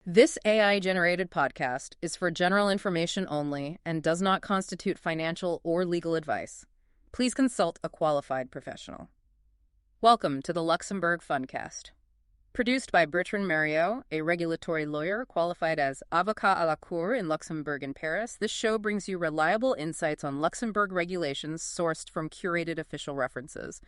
This AI-generated podcast is for general information only and does not constitute financial or legal advice. Please consult a qualified professional. Welcome to the Luxembourg Fundcast. Produced by Bertrand Mariaux, a regulatory lawyer qualified as Avocat à la Cour in Luxembourg and Paris, this show brings you reliable insights on Luxembourg regulations sourced from curated official references.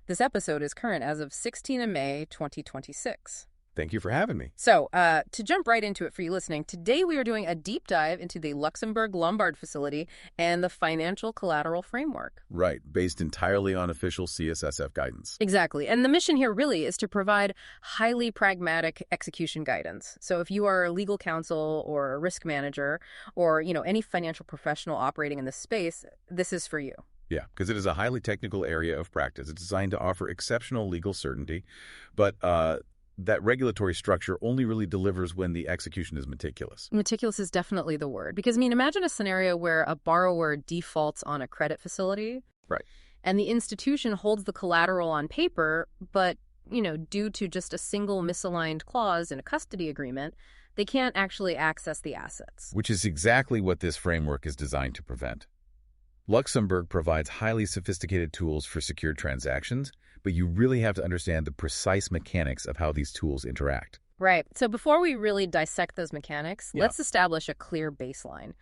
This episode is current as of 16 May 2026. Thank you for having me. So, to jump right into it for you listening, today we are doing a deep dive into the Luxembourg Lombard facility and the financial collateral framework. Right, based entirely on official CSSF guidance. Exactly. And the mission here really is to provide highly pragmatic execution guidance. So if you are a legal counsel or a risk manager or, any financial professional operating in this space, this is for you. Yeah, because it is a highly technical area of practice. It's designed to offer exceptional legal certainty, but that regulatory structure only really delivers when the execution is meticulous. Meticulous is definitely the word. Because, imagine a scenario where a borrower defaults on a credit facility. Right. And the institution holds the collateral on paper, but, due to just a single misaligned clause in a custody agreement, they can't actually access the assets. Which is exactly what this framework is designed to prevent. Luxembourg provides highly sophisticated tools for secured transactions, but you really have to understand the precise mechanics of how these tools interact. Right. So before we really dissect those mechanics, let's establish a clear baseline.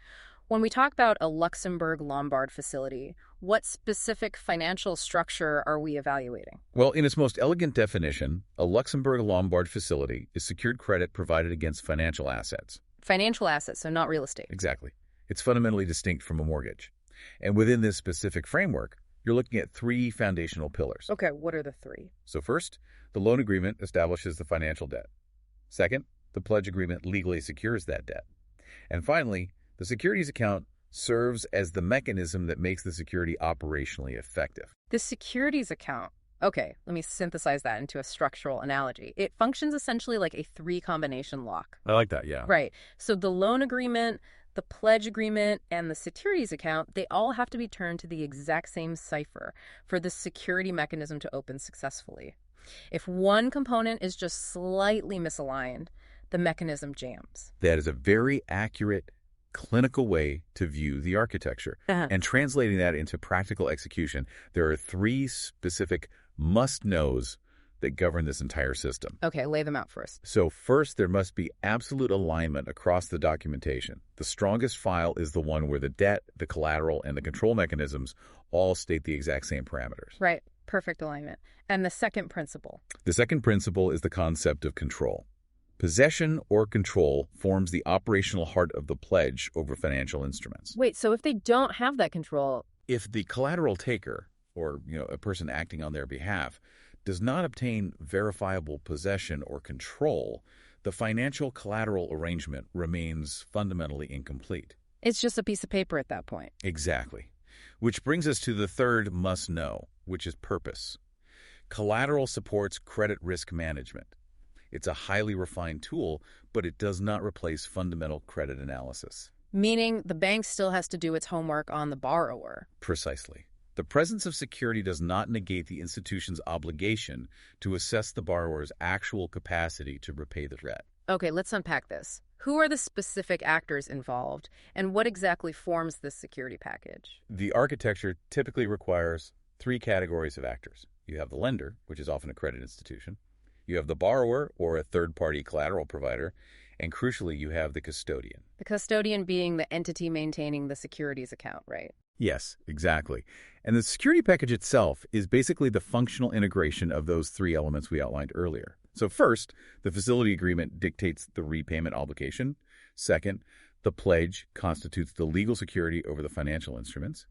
When we talk about a Luxembourg Lombard facility, what specific financial structure are we evaluating? Well, in its most elegant definition, a Luxembourg Lombard facility is secured credit provided against financial assets. Financial assets, so not real estate. Exactly. It's fundamentally distinct from a mortgage. And within this specific framework, you're looking at three foundational pillars. Okay, what are the three? So first, the loan agreement establishes the financial debt. Second, the pledge agreement legally secures that debt. And finally, the securities account serves as the mechanism that makes the security operationally effective. The securities account. Okay, let me synthesize that into a structural analogy. It functions essentially like a three-combination lock. I like that, yeah. Right. So the loan agreement, the pledge agreement, and the securities account, they all have to be turned to the exact same cipher for the security mechanism to open successfully. If one component is just slightly misaligned, the mechanism jams. That is a very accurate, clinical way to view the architecture. And translating that into practical execution, there are three specific must-knows that govern this entire system. Okay, lay them out for us. So first, there must be absolute alignment across the documentation. The strongest file is the one where the debt, the collateral, and the control mechanisms all state the exact same parameters. Right, perfect alignment. And the second principle? The second principle is the concept of control. Possession or control forms the operational heart of the pledge over financial instruments. Wait, so if they don't have that control... If the collateral taker, or a person acting on their behalf, does not obtain verifiable possession or control, the financial collateral arrangement remains fundamentally incomplete. It's just a piece of paper at that point. Exactly. Which brings us to the third must-know, which is purpose. Collateral supports credit risk management. It's a highly refined tool, but it does not replace fundamental credit analysis. Meaning the bank still has to do its homework on the borrower. Precisely. The presence of security does not negate the institution's obligation to assess the borrower's actual capacity to repay the debt. Okay, let's unpack this. Who are the specific actors involved, and what exactly forms this security package? The architecture typically requires three categories of actors. You have the lender, which is often a credit institution. You have the borrower, or a third-party collateral provider. And crucially, you have the custodian. The custodian being the entity maintaining the securities account, right? Yes, exactly. And the security package itself is basically the functional integration of those three elements we outlined earlier. So first, the facility agreement dictates the repayment obligation. Second, the pledge constitutes the legal security over the financial instruments.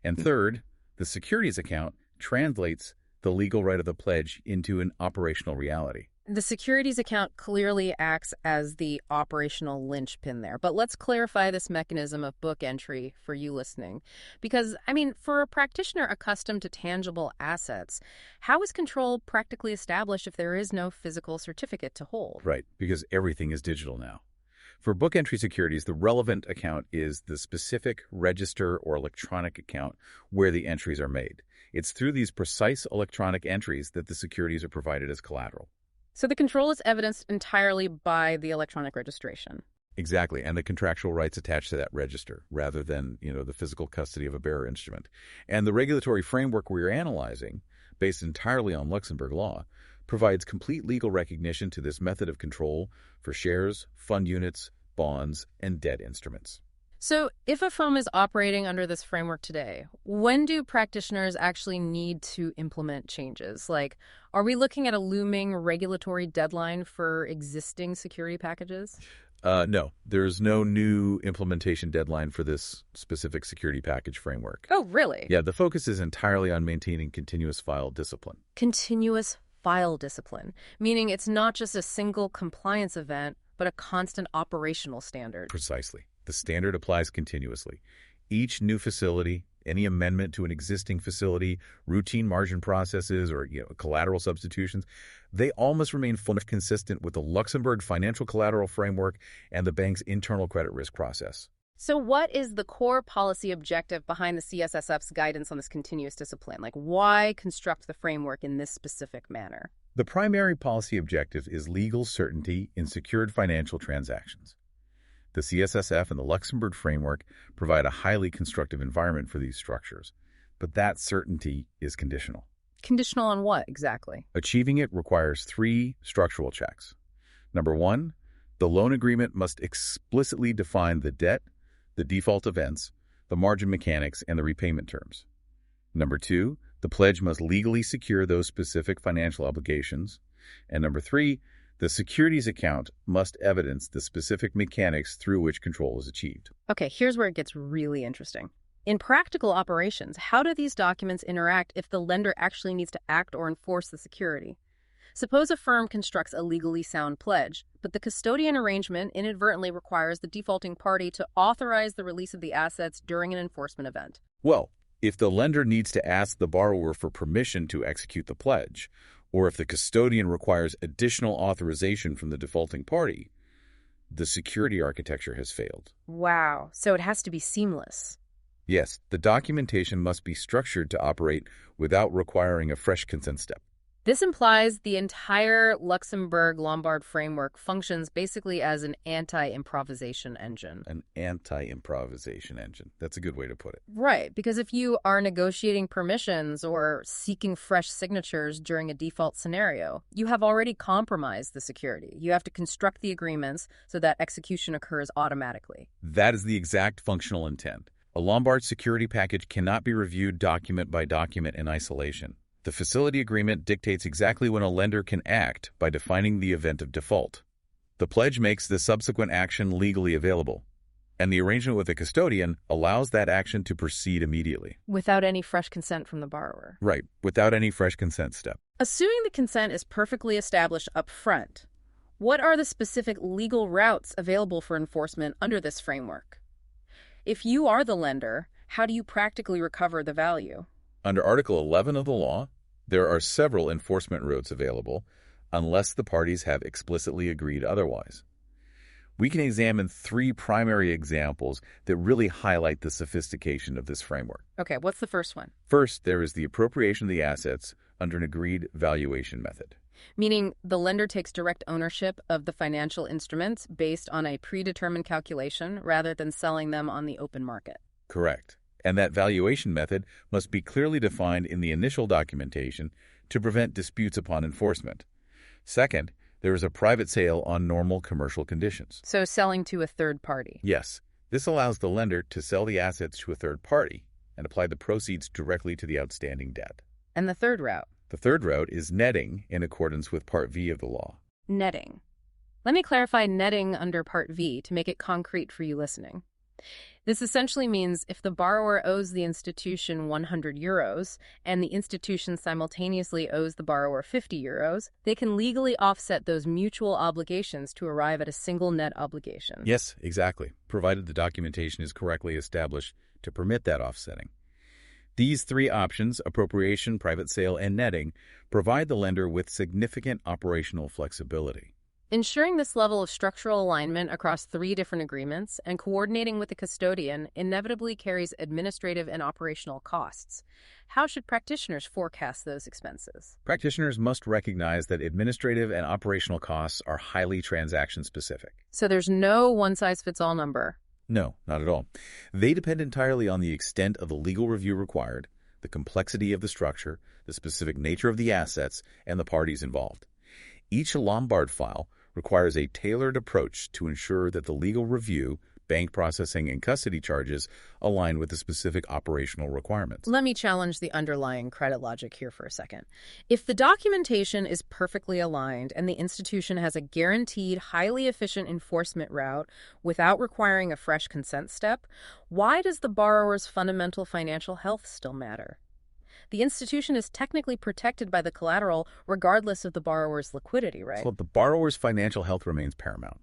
And third, the securities account translates the legal right of the pledge into an operational reality. The securities account clearly acts as the operational linchpin there. But let's clarify this mechanism of book entry for you listening. Because, for a practitioner accustomed to tangible assets, how is control practically established if there is no physical certificate to hold? Right, because everything is digital now. For book entry securities, the relevant account is the specific register or electronic account where the entries are made. It's through these precise electronic entries that the securities are provided as collateral. So the control is evidenced entirely by the electronic registration. Exactly, and the contractual rights attached to that register, rather than, the physical custody of a bearer instrument. And the regulatory framework we're analyzing, based entirely on Luxembourg law, provides complete legal recognition to this method of control for shares, fund units, bonds, and debt instruments. So if a firm is operating under this framework today, when do practitioners actually need to implement changes? Like, are we looking at a looming regulatory deadline for existing security packages? No, there's no new implementation deadline for this specific security package framework. Oh, really? Yeah, the focus is entirely on maintaining continuous file discipline. Continuous file discipline, meaning it's not just a single compliance event, but a constant operational standard. Precisely. The standard applies continuously. Each new facility, any amendment to an existing facility, routine margin processes, or collateral substitutions, they all must remain fully consistent with the Luxembourg financial collateral framework and the bank's internal credit risk process. So what is the core policy objective behind the CSSF's guidance on this continuous discipline? Like, why construct the framework in this specific manner? The primary policy objective is legal certainty in secured financial transactions. The CSSF and the Luxembourg framework provide a highly constructive environment for these structures, but that certainty is conditional. Conditional on what, exactly? Achieving it requires 3 structural checks. Number 1, the loan agreement must explicitly define the debt, the default events, the margin mechanics, and the repayment terms. Number 2, the pledge must legally secure those specific financial obligations. And number 3, the securities account must evidence the specific mechanics through which control is achieved. Okay, here's where it gets really interesting. In practical operations, how do these documents interact if the lender actually needs to act or enforce the security? Suppose a firm constructs a legally sound pledge, but the custodian arrangement inadvertently requires the defaulting party to authorize the release of the assets during an enforcement event. Well, if the lender needs to ask the borrower for permission to execute the pledge, or if the custodian requires additional authorization from the defaulting party, the security architecture has failed. Wow, so it has to be seamless. Yes, the documentation must be structured to operate without requiring a fresh consent step. This implies the entire Luxembourg Lombard framework functions basically as an anti-improvisation engine. An anti-improvisation engine. That's a good way to put it. Right, because if you are negotiating permissions or seeking fresh signatures during a default scenario, you have already compromised the security. You have to construct the agreements so that execution occurs automatically. That is the exact functional intent. A Lombard security package cannot be reviewed document by document in isolation. The facility agreement dictates exactly when a lender can act by defining the event of default. The pledge makes the subsequent action legally available, and the arrangement with the custodian allows that action to proceed immediately. Without any fresh consent from the borrower. Right, without any fresh consent step. Assuming the consent is perfectly established up front, what are the specific legal routes available for enforcement under this framework? If you are the lender, how do you practically recover the value? Under Article 11 of the law, there are several enforcement routes available unless the parties have explicitly agreed otherwise. We can examine 3 primary examples that really highlight the sophistication of this framework. Okay, what's the first one? First, there is the appropriation of the assets under an agreed valuation method. Meaning the lender takes direct ownership of the financial instruments based on a predetermined calculation rather than selling them on the open market. Correct. And that valuation method must be clearly defined in the initial documentation to prevent disputes upon enforcement. Second, there is a private sale on normal commercial conditions. So selling to a third party. Yes. This allows the lender to sell the assets to a third party and apply the proceeds directly to the outstanding debt. And the third route? The third route is netting in accordance with Part V of the law. Netting. Let me clarify netting under Part V to make it concrete for you listening. This essentially means if the borrower owes the institution 100 euros and the institution simultaneously owes the borrower 50 euros, they can legally offset those mutual obligations to arrive at a single net obligation. Yes, exactly, provided the documentation is correctly established to permit that offsetting. These 3 options, appropriation, private sale, and netting, provide the lender with significant operational flexibility. Ensuring this level of structural alignment across 3 different agreements and coordinating with the custodian inevitably carries administrative and operational costs. How should practitioners forecast those expenses? Practitioners must recognize that administrative and operational costs are highly transaction-specific. So there's no one-size-fits-all number. No, not at all. They depend entirely on the extent of the legal review required, the complexity of the structure, the specific nature of the assets, and the parties involved. Each Lombard file requires a tailored approach to ensure that the legal review, bank processing, and custody charges align with the specific operational requirements. Let me challenge the underlying credit logic here for a second. If the documentation is perfectly aligned and the institution has a guaranteed, highly efficient enforcement route without requiring a fresh consent step, why does the borrower's fundamental financial health still matter? The institution is technically protected by the collateral regardless of the borrower's liquidity, right? So the borrower's financial health remains paramount.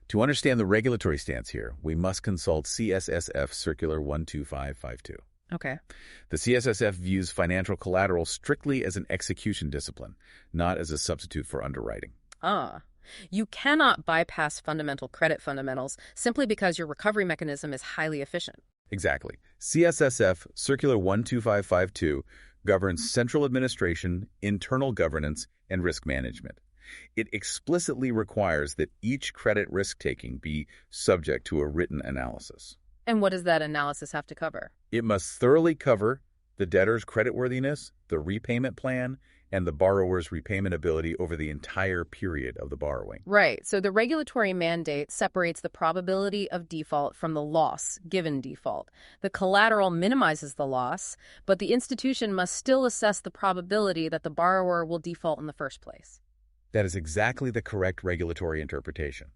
To understand the regulatory stance here, we must consult CSSF Circular 12552. Okay. The CSSF views financial collateral strictly as an execution discipline, not as a substitute for underwriting. You cannot bypass fundamental credit fundamentals simply because your recovery mechanism is highly efficient. Exactly. CSSF Circular 12552 governs central administration, internal governance, and risk management. It explicitly requires that each credit risk-taking be subject to a written analysis. And what does that analysis have to cover? It must thoroughly cover the debtor's creditworthiness, the repayment plan, and the borrower's repayment ability over the entire period of the borrowing. Right. So the regulatory mandate separates the probability of default from the loss given default. The collateral minimizes the loss, but the institution must still assess the probability that the borrower will default in the first place. That is exactly the correct regulatory interpretation.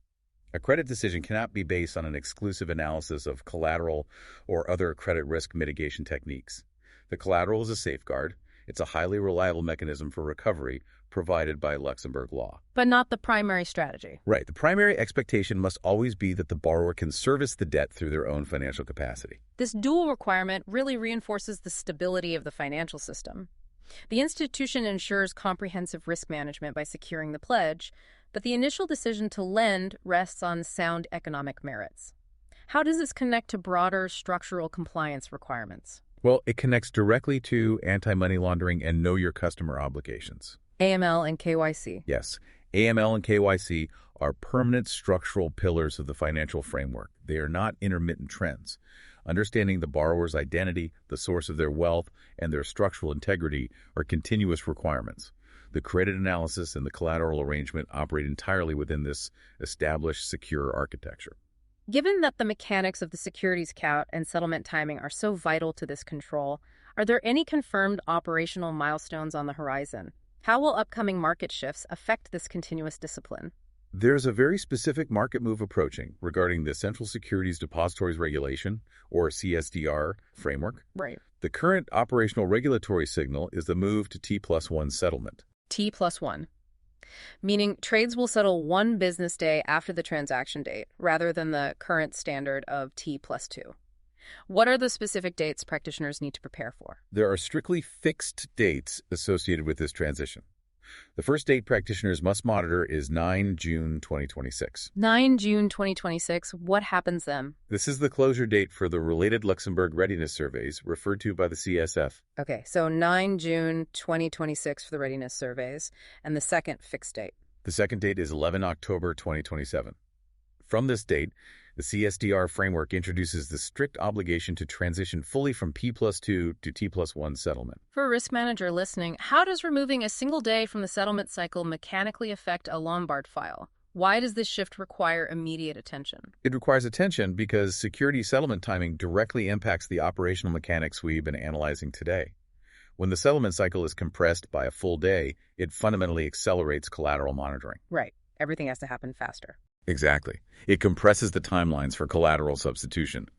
A credit decision cannot be based on an exclusive analysis of collateral or other credit risk mitigation techniques. The collateral is a safeguard. It's a highly reliable mechanism for recovery provided by Luxembourg law. But not the primary strategy. Right. The primary expectation must always be that the borrower can service the debt through their own financial capacity. This dual requirement really reinforces the stability of the financial system. The institution ensures comprehensive risk management by securing the pledge, but the initial decision to lend rests on sound economic merits. How does this connect to broader structural compliance requirements? Well, it connects directly to anti-money laundering and know your customer obligations. AML and KYC. Yes, AML and KYC are permanent structural pillars of the financial framework. They are not intermittent trends. Understanding the borrower's identity, the source of their wealth, and their structural integrity are continuous requirements. The credit analysis and the collateral arrangement operate entirely within this established, secure architecture. Given that the mechanics of the securities count and settlement timing are so vital to this control, are there any confirmed operational milestones on the horizon? How will upcoming market shifts affect this continuous discipline? There's a very specific market move approaching regarding the Central Securities Depositories Regulation, or CSDR, framework. Right. The current operational regulatory signal is the move to T+1 settlement. T+1. Meaning trades will settle 1 business day after the transaction date, rather than the current standard of T+2. What are the specific dates practitioners need to prepare for? There are strictly fixed dates associated with this transition. The first date practitioners must monitor is 9 June 2026. 9 June 2026. What happens then? This is the closure date for the related Luxembourg readiness surveys referred to by the CSF. Okay, so 9 June 2026 for the readiness surveys, and the second fixed date. The second date is 11 October 2027. From this date, the CSDR framework introduces the strict obligation to transition fully from P+2 to T+1 settlement. For a risk manager listening, how does removing a single day from the settlement cycle mechanically affect a Lombard file? Why does this shift require immediate attention? It requires attention because security settlement timing directly impacts the operational mechanics we've been analyzing today. When the settlement cycle is compressed by a full day, it fundamentally accelerates collateral monitoring. Right. Everything has to happen faster. Exactly. It compresses the timelines for collateral substitution.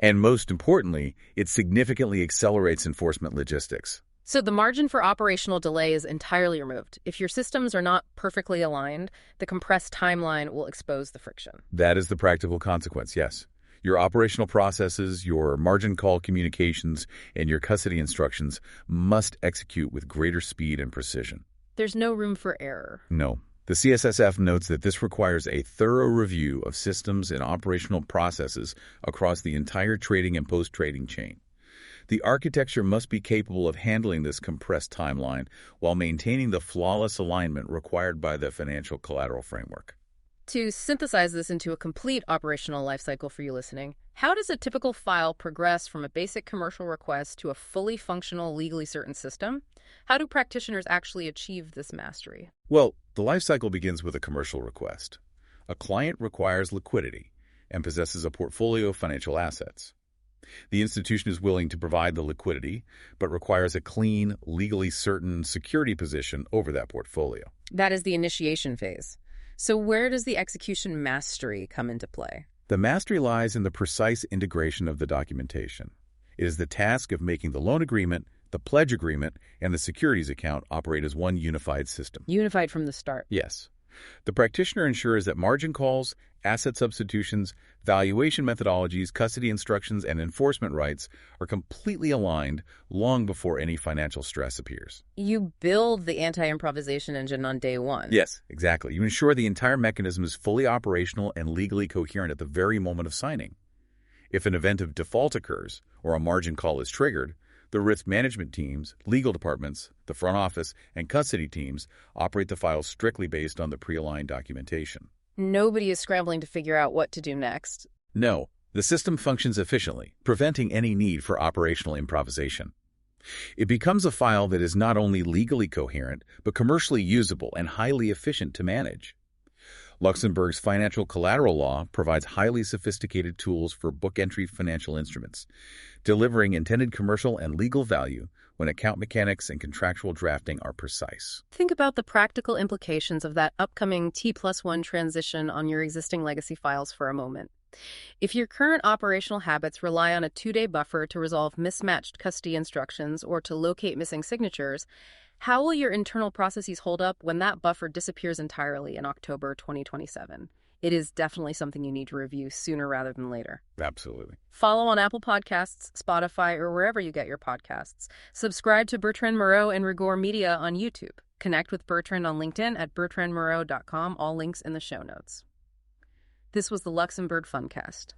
And most importantly, it significantly accelerates enforcement logistics. So the margin for operational delay is entirely removed. If your systems are not perfectly aligned, the compressed timeline will expose the friction. That is the practical consequence, yes. Your operational processes, your margin call communications, and your custody instructions must execute with greater speed and precision. There's no room for error. No. The CSSF notes that this requires a thorough review of systems and operational processes across the entire trading and post-trading chain. The architecture must be capable of handling this compressed timeline while maintaining the flawless alignment required by the financial collateral framework. To synthesize this into a complete operational lifecycle for you listening, how does a typical file progress from a basic commercial request to a fully functional, legally certain system? How do practitioners actually achieve this mastery? Well, the lifecycle begins with a commercial request. A client requires liquidity and possesses a portfolio of financial assets. The institution is willing to provide the liquidity, but requires a clean, legally certain security position over that portfolio. That is the initiation phase. So where does the execution mastery come into play? The mastery lies in the precise integration of the documentation. It is the task of making the loan agreement, the pledge agreement, and the securities account operate as one unified system. Unified from the start. Yes. The practitioner ensures that margin calls, asset substitutions, valuation methodologies, custody instructions, and enforcement rights are completely aligned long before any financial stress appears. You build the anti-improvisation engine on day one. Yes, exactly. You ensure the entire mechanism is fully operational and legally coherent at the very moment of signing. If an event of default occurs or a margin call is triggered, the risk management teams, legal departments, the front office, and custody teams operate the files strictly based on the pre-aligned documentation. Nobody is scrambling to figure out what to do next. No, the system functions efficiently, preventing any need for operational improvisation. It becomes a file that is not only legally coherent, but commercially usable and highly efficient to manage. Luxembourg's financial collateral law provides highly sophisticated tools for book entry financial instruments, delivering intended commercial and legal value when account mechanics and contractual drafting are precise. Think about the practical implications of that upcoming T+1 transition on your existing legacy files for a moment. If your current operational habits rely on a 2-day buffer to resolve mismatched custody instructions or to locate missing signatures, how will your internal processes hold up when that buffer disappears entirely in October 2027? It is definitely something you need to review sooner rather than later. Absolutely. Follow on Apple Podcasts, Spotify, or wherever you get your podcasts. Subscribe to Bertrand Mariaux and Rigore Media on YouTube. Connect with Bertrand on LinkedIn at bertrandmariaux.com. All links in the show notes. This was the Luxembourg Fundcast.